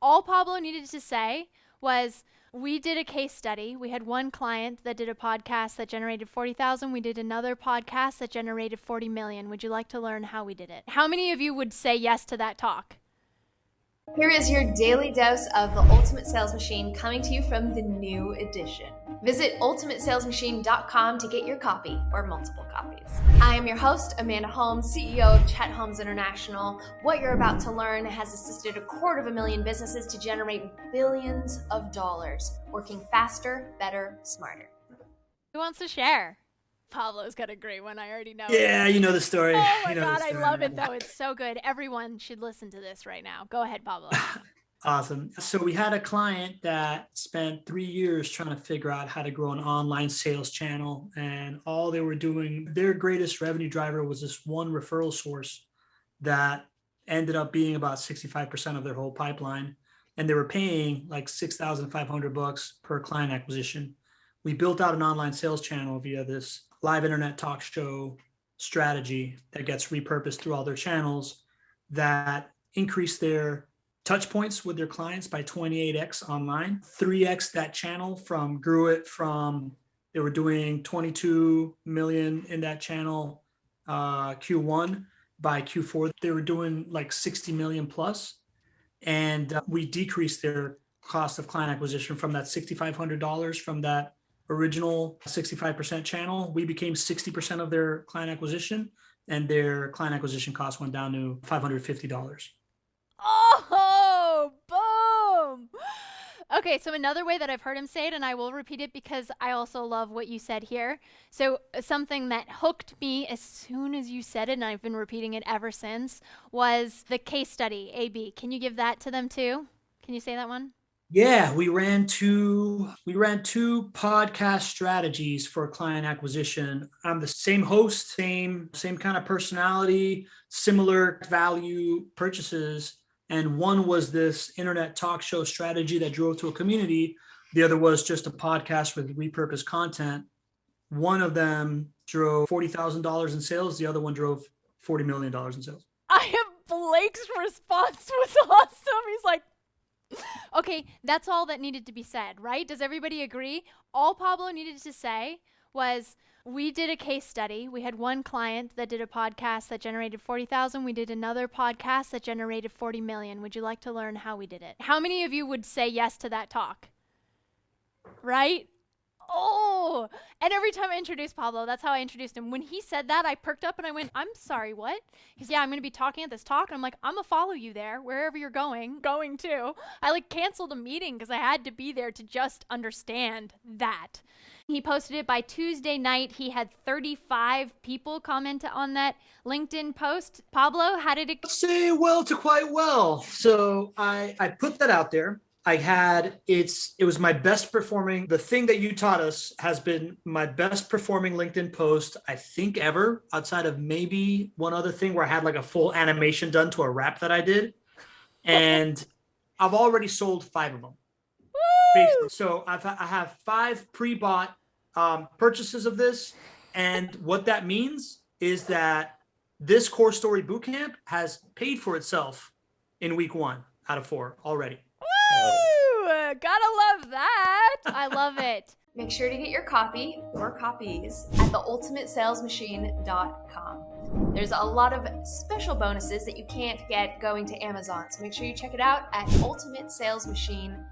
All Pablo needed to say was, we did a case study. We had one client that did a podcast that generated 40,000. We did another podcast that generated 40 million. Would you like to learn how we did it? How many of you would say yes to that talk? Here is your daily dose of the Ultimate Sales Machine coming to you from the new edition. Visit ultimatesalesmachine.com to get your copy or multiple copies. I am your host, Amanda Holmes, CEO of Chet Holmes International. What you're about to learn has assisted 250,000 businesses to generate billions of dollars, working faster, better, smarter. Who wants to share? Pablo's got a great one. I already know. Yeah, you know the story. Oh my God, I love it though. It's so good. Everyone should listen to this right now. Go ahead, Pablo. Awesome. So we had a client that spent 3 years trying to figure out how to grow an online sales channel. And all they were doing, their greatest revenue driver was this one referral source that ended up being about 65% of their whole pipeline. And they were paying like $6,500 per client acquisition. We built out an online sales channel via this live internet talk show strategy that gets repurposed through all their channels that increase their touch points with their clients by 28x online, 3x that channel grew it from, they were doing 22 million in that channel Q1. By Q4, they were doing like 60 million plus. And we decreased their cost of client acquisition from that $6,500 from that original 65% channel. We became 60% of their client acquisition, and their client acquisition cost went down to $550. Oh, boom. Okay, so another way that I've heard him say it, and I will repeat it because I also love what you said here. So something that hooked me as soon as you said it, and I've been repeating it ever since, was the case study, AB. Can you give that to them too? Can you say that one? Yeah, we ran two podcast strategies for client acquisition. I'm the same host, same kind of personality, similar value purchases. And one was this internet talk show strategy that drove to a community. The other was just a podcast with repurposed content. One of them drove $40,000 in sales. The other one drove $40 million in sales. Blake's response was awesome. He's like, okay, that's all that needed to be said, right? Does everybody agree? All Pablo needed to say was, we did a case study. We had one client that did a podcast that generated 40,000. We did another podcast that generated 40 million. Would you like to learn how we did it? How many of you would say yes to that talk? Right? Oh, and every time I introduced Pablo, that's how I introduced him. When he said that, I perked up and I went, I'm sorry, what? He said, yeah, I'm going to be talking at this talk. And I'm like, I'm going to follow you there, wherever you're going to. I canceled a meeting because I had to be there to just understand that. He posted it by Tuesday night. He had 35 people comment on that LinkedIn post. Pablo, how did it? Let's say well to quite well. So I put that out there. It was my best performing. The thing that you taught us has been my best performing LinkedIn post, I think, ever, outside of maybe one other thing where I had like a full animation done to a rap that I did. And I've already sold 5 of them. Woo! So I have 5 pre-bought purchases of this. And what that means is that this Core Story Bootcamp has paid for itself in week 1 out of 4 already. Woo! Gotta love that. I love it. Make sure to get your copy or copies at theultimatesalesmachine.com. There's a lot of special bonuses that you can't get going to Amazon, so make sure you check it out at ultimatesalesmachine.com.